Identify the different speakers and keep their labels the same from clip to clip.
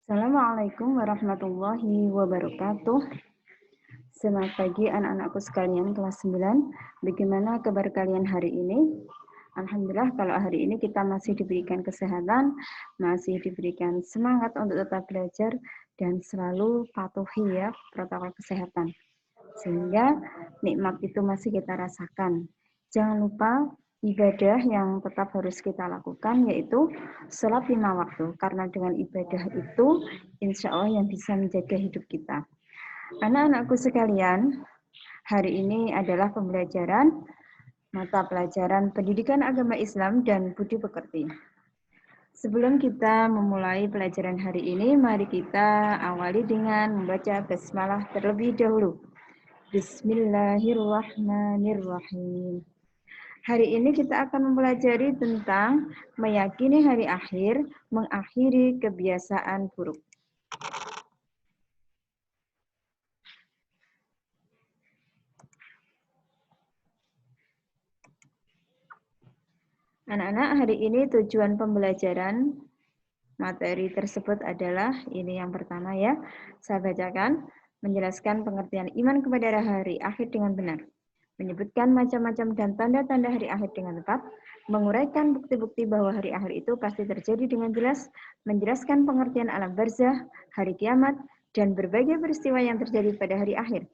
Speaker 1: Assalamualaikum warahmatullahi wabarakatuh. Selamat pagi anak-anakku sekalian kelas 9. Bagaimana kabar kalian hari ini? Alhamdulillah kalau hari ini kita masih diberikan kesehatan, masih diberikan semangat untuk tetap belajar dan selalu patuhi ya protokol kesehatan. Sehingga nikmat itu masih kita rasakan. Jangan lupa ibadah yang tetap harus kita lakukan yaitu sholat 5 waktu. Karena dengan ibadah itu insya Allah yang bisa menjaga hidup kita. Anak-anakku sekalian, hari ini adalah pembelajaran mata pelajaran Pendidikan Agama Islam dan Budi Pekerti. Sebelum kita memulai pelajaran hari ini, mari kita awali dengan membaca basmalah terlebih dahulu. Bismillahirrahmanirrahim. Hari ini kita akan mempelajari tentang meyakini hari akhir, mengakhiri kebiasaan buruk. Anak-anak, hari ini tujuan pembelajaran materi tersebut adalah, ini yang pertama ya, saya bacakan, menjelaskan pengertian iman kepada hari akhir dengan benar, menyebutkan macam-macam dan tanda-tanda hari akhir dengan tepat, menguraikan bukti-bukti bahwa hari akhir itu pasti terjadi dengan jelas, menjelaskan pengertian alam barzah, hari kiamat, dan berbagai peristiwa yang terjadi pada hari akhir,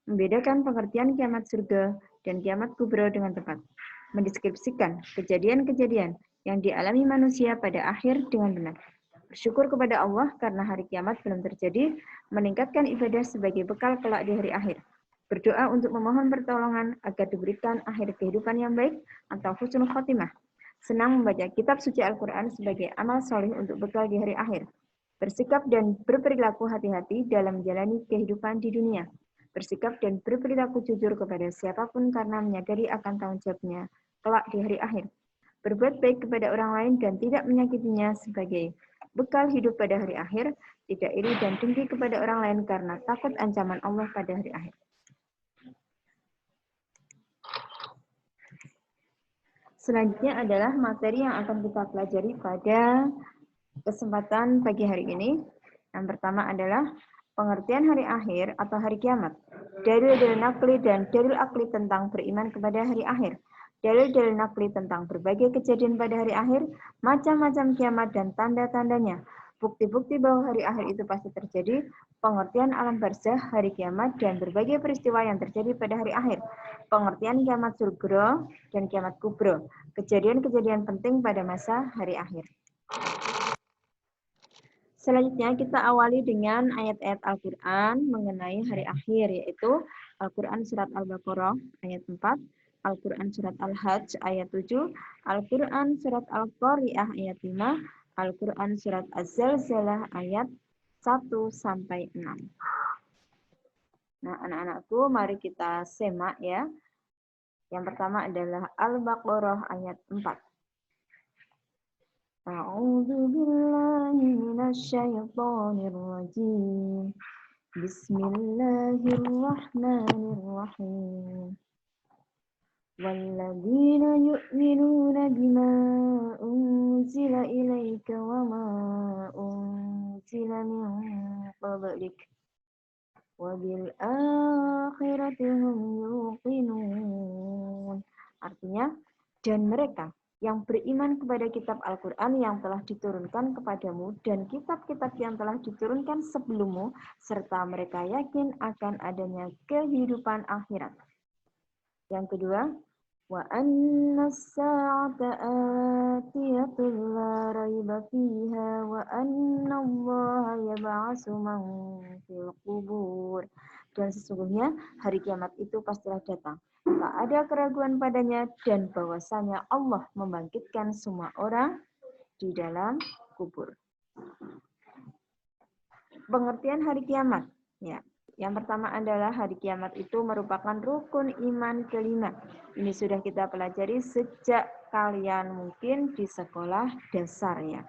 Speaker 1: membedakan pengertian kiamat surga dan kiamat kubra dengan tepat, mendeskripsikan kejadian-kejadian yang dialami manusia pada akhir dengan benar. Bersyukur kepada Allah karena hari kiamat belum terjadi, meningkatkan ibadah sebagai bekal kelak di hari akhir. Berdoa untuk memohon pertolongan agar diberikan akhir kehidupan yang baik atau husnul khotimah. Senang membaca kitab suci Al-Quran sebagai amal soleh untuk bekal di hari akhir. Bersikap dan berperilaku hati-hati dalam menjalani kehidupan di dunia. Bersikap dan berperilaku jujur kepada siapapun karena menyadari akan tanggung jawabnya kelak di hari akhir. Berbuat baik kepada orang lain dan tidak menyakitinya sebagai bekal hidup pada hari akhir, tidak iri dan dengki kepada orang lain karena takut ancaman Allah pada hari akhir. Selanjutnya adalah materi yang akan kita pelajari pada kesempatan pagi hari ini. Yang pertama adalah pengertian hari akhir atau hari kiamat. Dalil-dalil nakli dan dalil akli tentang beriman kepada hari akhir. Dalil-dalil nakli tentang berbagai kejadian pada hari akhir, macam-macam kiamat dan tanda-tandanya. Bukti-bukti bahwa hari akhir itu pasti terjadi, pengertian alam barzah, hari kiamat, dan berbagai peristiwa yang terjadi pada hari akhir. Pengertian kiamat surga dan kiamat kubro, kejadian-kejadian penting pada masa hari akhir. Selanjutnya kita awali dengan ayat-ayat Al-Quran mengenai hari akhir, yaitu Al-Quran Surat Al-Baqarah ayat 4, Al-Quran Surat Al-Hajj ayat 7, Al-Quran Surat Al-Qari'ah ayat 5, Al-Quran Surat Az-Zalzalah ayat 1-6. Nah, anak-anakku, mari kita semak ya. Yang pertama adalah Al-Baqarah ayat 4. A'udzu billahi minasyaitonir rajim. Bismillahirrahmanirrahim. Walladzina yu'minuna bima unzila ilaika wa ma unzila min qablik wa bil akhirati hum yuqinun. Artinya, dan mereka yang beriman kepada kitab Al-Quran yang telah diturunkan kepadamu dan kitab-kitab yang telah diturunkan sebelummu, serta mereka yakin akan adanya kehidupan akhirat. Yang kedua, wa anna as-sa'ata atiyatun la raiba fiha wa anna Allaha yab'atsu man fil qubur. Dan sesungguhnya hari kiamat itu pastilah datang. Tak ada keraguan padanya dan bahwasanya Allah membangkitkan semua orang di dalam kubur. Pengertian hari kiamat. Ya. Yang pertama adalah hari kiamat itu merupakan rukun iman kelima. Ini sudah kita pelajari sejak kalian mungkin di sekolah dasar ya.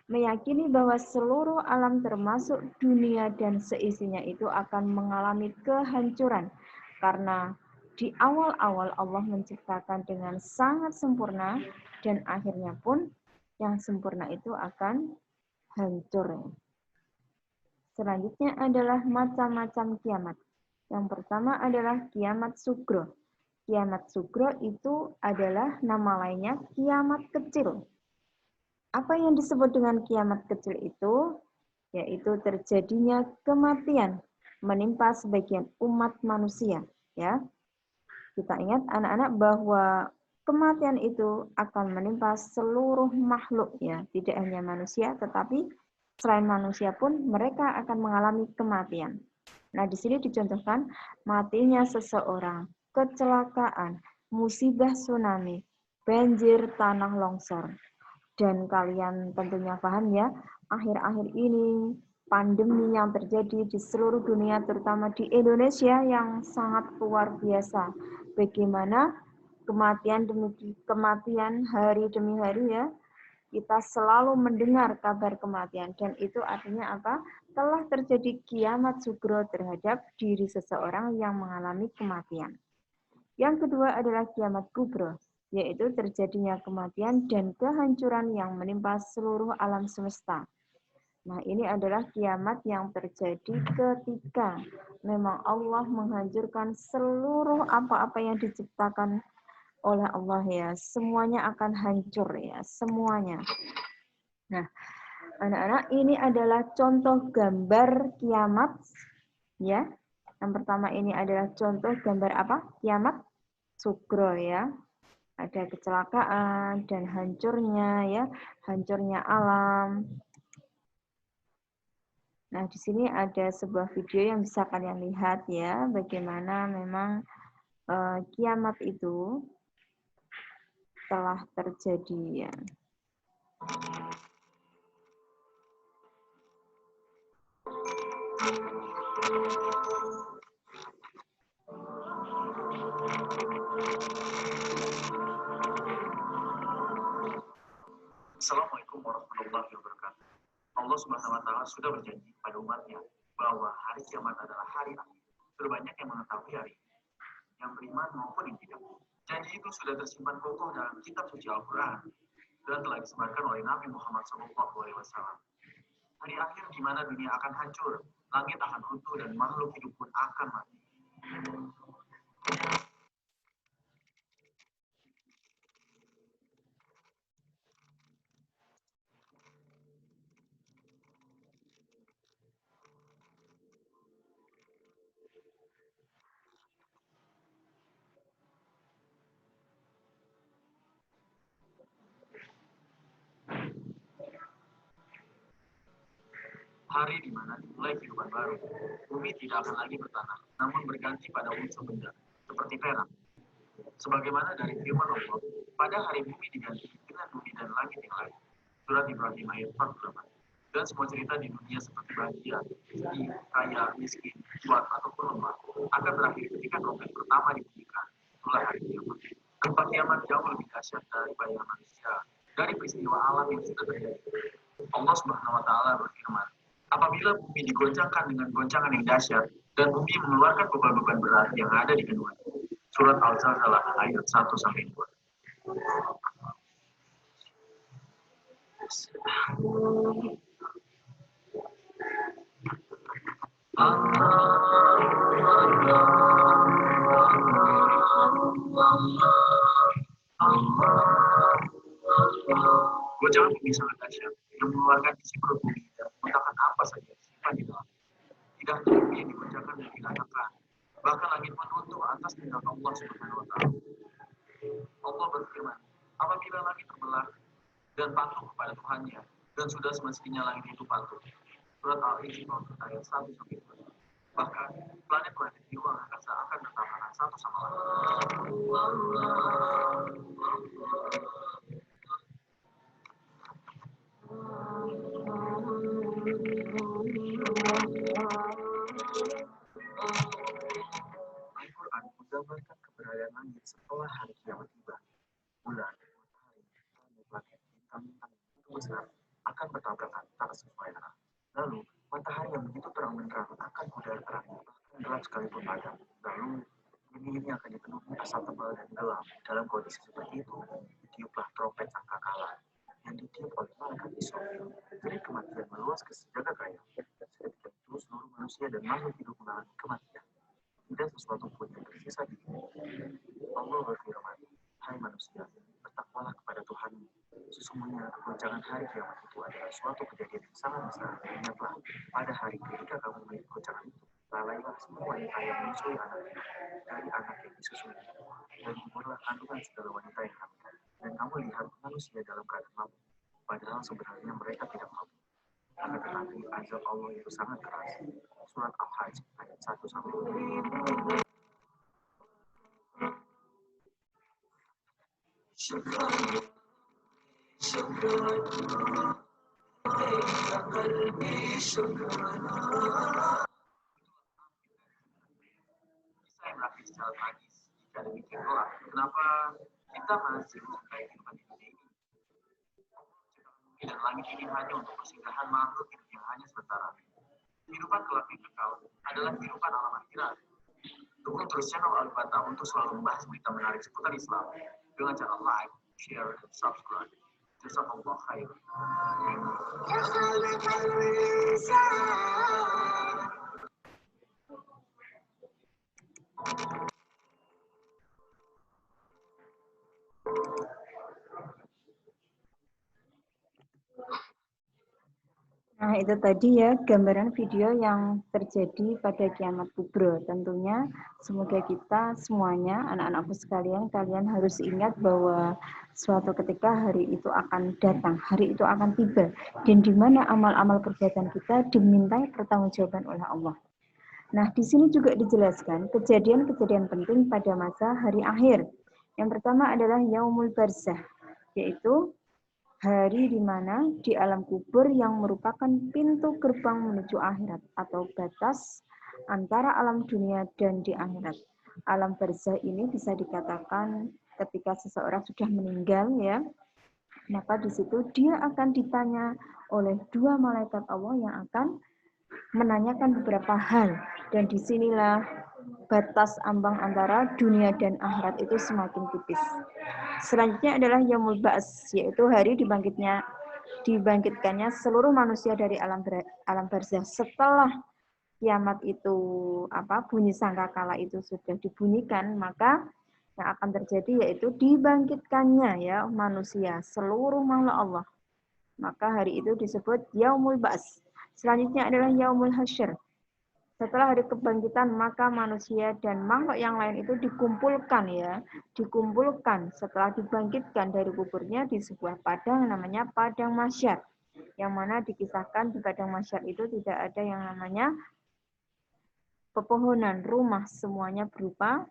Speaker 1: Meyakini bahwa seluruh alam termasuk dunia dan seisinya itu akan mengalami kehancuran karena di awal-awal Allah menciptakan dengan sangat sempurna dan akhirnya pun yang sempurna itu akan hancur. Selanjutnya adalah macam-macam kiamat. Yang pertama adalah kiamat sugro. Kiamat sugro itu adalah nama lainnya kiamat kecil. Apa yang disebut dengan kiamat kecil itu? Yaitu terjadinya kematian menimpa sebagian umat manusia. Ya, kita ingat anak-anak bahwa kematian itu akan menimpa seluruh makhluk, ya, tidak hanya manusia, tetapi selain manusia pun mereka akan mengalami kematian. Nah, di sini dicontohkan matinya seseorang, kecelakaan, musibah tsunami, banjir, tanah longsor. Dan kalian tentunya paham ya, akhir-akhir ini pandemi yang terjadi di seluruh dunia, terutama di Indonesia yang sangat luar biasa. Bagaimana kematian demi kematian, hari demi hari ya, kita selalu mendengar kabar kematian. Dan itu artinya apa? Telah terjadi kiamat sugro terhadap diri seseorang yang mengalami kematian. Yang kedua adalah kiamat kubro, yaitu terjadinya kematian dan kehancuran yang menimpa seluruh alam semesta. Nah, ini adalah kiamat yang terjadi ketika memang Allah menghancurkan seluruh apa-apa yang diciptakan oleh Allah, ya. Semuanya akan hancur, ya, semuanya. Nah, anak-anak, ini adalah contoh gambar kiamat, ya. Yang pertama ini adalah contoh gambar apa? Kiamat sugro, ya. Ada kecelakaan dan hancurnya, ya, hancurnya alam. Nah, di sini ada sebuah video yang bisa kalian lihat ya, bagaimana memang kiamat itu telah terjadi, ya.
Speaker 2: Assalamualaikum warahmatullahi wabarakatuh. Allah Subhanahu wa Ta'ala sudah berjanji pada umatnya bahwa hari kiamat adalah hari akhir. Sudah banyak yang mengetahui hari ini, yang beriman maupun yang tidak. Janji itu sudah tersimpan kokoh dalam kitab suci Al-Quran dan telah disebarkan oleh Nabi Muhammad SAW. Hari akhir di mana dunia akan hancur, langit akan runtuh dan makhluk hidup pun akan mati. Hari di mana dimulai kehidupan baru. Bumi tidak akan lagi bertanah, namun berganti pada unsur benda, seperti perak. Sebagaimana dari firman Allah, pada hari bumi diganti dengan bumi dan langit yang lain. Surat Ibrahim ayat 48. Dan semua cerita di dunia seperti bahagia, sedih, kaya, miskin, kuat, ataupun lemah, akan berakhir ketika trompet pertama dibunyikan, mulai hari kiamat. Gempa kiamat jauh lebih dahsyat dari bayangan manusia, dari peristiwa alam yang sudah terjadi. Allah Subhanahu wa Ta'ala berfirman, apabila bumi digoncangkan dengan goncangan yang dahsyat dan bumi mengeluarkan beban-beban berat yang ada di kandungannya. Surat Al-Zalzalah ayat 1-2. Goncangan bumi sangat dahsyat yang mengeluarkan isi perut bumi dan memuntahkan apa saja simpan di dalam. Tidak hanya bumi yang digoncangkan dan dilatakan, bahkan langit pun runtuh atas tindakan Allah Subhanahu wa Ta'ala. Allah berfirman, apabila langit terbelah dan patuh kepada Tuhannya, dan sudah semestinya langit itu patuh. Surat Al-Insyirah ayat 1-2. Bahkan planet-planet di ruang angkasa akan bertabrakan satu sama lain. Al-Quran menggambarkan keberadaan langit setelah hari kiamat tiba. Bulan, matahari, planet, bintang-bintang itu besar akan bertabrakan tak sesuai arah. Lalu matahari yang begitu terang benderang akan pudar terang, bahkan gelap sekalipun padam. Lalu bumi ini akan dipenuhi asap tebal dan gelap. Dalam kondisi seperti itu, ditiuplah trompet sangkakala yang ditiup oleh malaikat Israfil. Jadi kematian meluas ke sejagat raya. Seketika itu untuk seluruh manusia dan makhluk hidup mengalami kematian. Tidak sesuatu pun yang tersisa di bumi. Allah berfirman, hai manusia, bertakwalah kepada Tuhanmu. Sesungguhnya goncangan hari kiamat itu adalah suatu kejadian yang sangat besar. Ingatlah, pada hari ketika kamu melihat goncangan itu, lalailah semua wanita yang menyusui anaknya dari anak yang disusui, dan guburlah kandungan segala wanita yang hamil. Dan kamu lihat manusia dalam keadaan mabuk, padahal sebenarnya mereka tidak mabuk. Akan tetapi azab Allah itu sangat keras. Surat Al-Hajj ayat 1-2. Saya berakhir secara tragis. Jika demikian pula, kenapa kita masih mencintai kehidupan ini? Dan langit ini hanya untuk persinggahan makhluk yang hanya sementara. Kehidupan kelak yang kekal adalah kehidupan alam akhirat. Dukung terus channel Al-Fatah untuk selalu membahas berita menarik seputar Islam dengan cara like, share, dan subscribe. Jazakallah khair.
Speaker 1: Nah, itu tadi ya gambaran video yang terjadi pada kiamat kubro. Tentunya semoga kita semuanya, anak-anakku sekalian, kalian harus ingat bahwa suatu ketika hari itu akan datang, hari itu akan tiba, dan di mana amal-amal perbuatan kita dimintai pertanggungjawaban oleh Allah. Nah, di sini juga dijelaskan kejadian-kejadian penting pada masa hari akhir. Yang pertama adalah Yaumul Barzah, yaitu hari di mana di alam kubur yang merupakan pintu gerbang menuju akhirat atau batas antara alam dunia dan di akhirat. Alam barzah ini bisa dikatakan ketika seseorang sudah meninggal ya, maka di situ dia akan ditanya oleh dua malaikat Allah yang akan menanyakan beberapa hal, dan disinilah batas ambang antara dunia dan akhirat itu semakin tipis. Selanjutnya adalah Yaumul Ba'ts, yaitu hari dibangkitkannya seluruh manusia dari alam barzah setelah kiamat itu bunyi sangkakala itu sudah dibunyikan, maka yang akan terjadi yaitu dibangkitkannya ya manusia seluruh makhluk Allah. Maka hari itu disebut Yaumul Ba'ts. Selanjutnya adalah Yaumul Hasyr. Setelah hari kebangkitan, maka manusia dan makhluk yang lain itu dikumpulkan setelah dibangkitkan dari kuburnya di sebuah padang namanya Padang Mahsyar. Yang mana dikisahkan di Padang Mahsyar itu tidak ada yang namanya pepohonan, rumah, semuanya berupa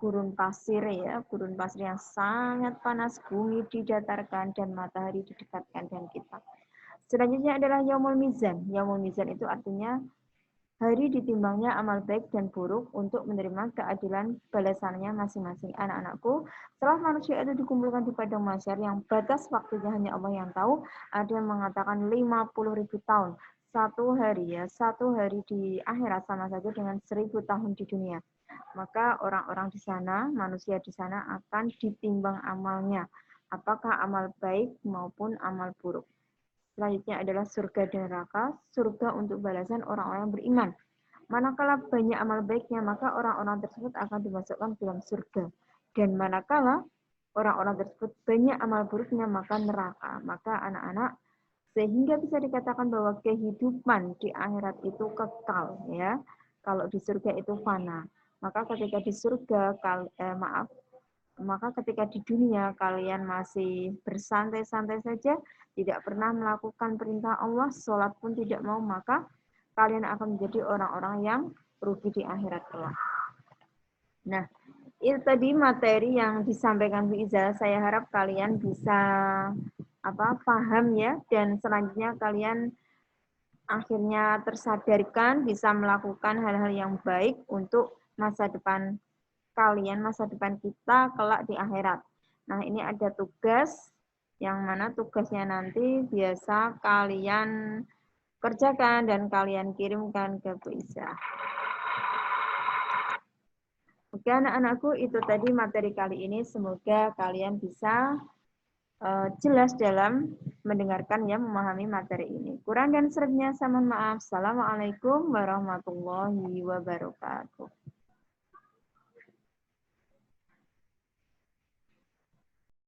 Speaker 1: gurun pasir ya, gurun pasir yang sangat panas, bumi didatarkan dan matahari didekatkan dengan kita. Selanjutnya adalah Yaumul Mizan. Yaumul Mizan itu artinya hari ditimbangnya amal baik dan buruk untuk menerima keadilan balasannya masing-masing. Anak-anakku, setelah manusia itu dikumpulkan di Padang Mahsyar yang batas waktunya hanya Allah yang tahu, ada yang mengatakan 50.000 tahun. Satu hari di akhirat sama saja dengan 1000 tahun di dunia. Maka orang-orang di sana, manusia di sana akan ditimbang amalnya. Apakah amal baik maupun amal buruk. Selanjutnya adalah surga dan neraka. Surga untuk balasan orang-orang yang beriman. Manakala banyak amal baiknya, maka orang-orang tersebut akan dimasukkan ke dalam surga. Dan manakala orang-orang tersebut banyak amal buruknya, maka neraka. Maka anak-anak, sehingga bisa dikatakan bahwa kehidupan di akhirat itu kekal, ya. Kalau di surga itu fana. Maka ketika di surga, maka ketika di dunia kalian masih bersantai-santai saja, tidak pernah melakukan perintah Allah, sholat pun tidak mau, maka kalian akan menjadi orang-orang yang rugi di akhirat kelak. Nah, itu tadi materi yang disampaikan Bu Iza. Saya harap kalian bisa paham ya, dan selanjutnya kalian akhirnya tersadarkan bisa melakukan hal-hal yang baik untuk masa depan kalian, masa depan kita kelak di akhirat. Nah, ini ada tugas, yang mana tugasnya nanti biasa kalian kerjakan dan kalian kirimkan ke Bu Isa. Oke anak-anakku, itu tadi materi kali ini. Semoga kalian bisa jelas dalam mendengarkan ya, memahami materi ini. Kurang dan selebihnya saya mohon maaf. Assalamualaikum warahmatullahi wabarakatuh.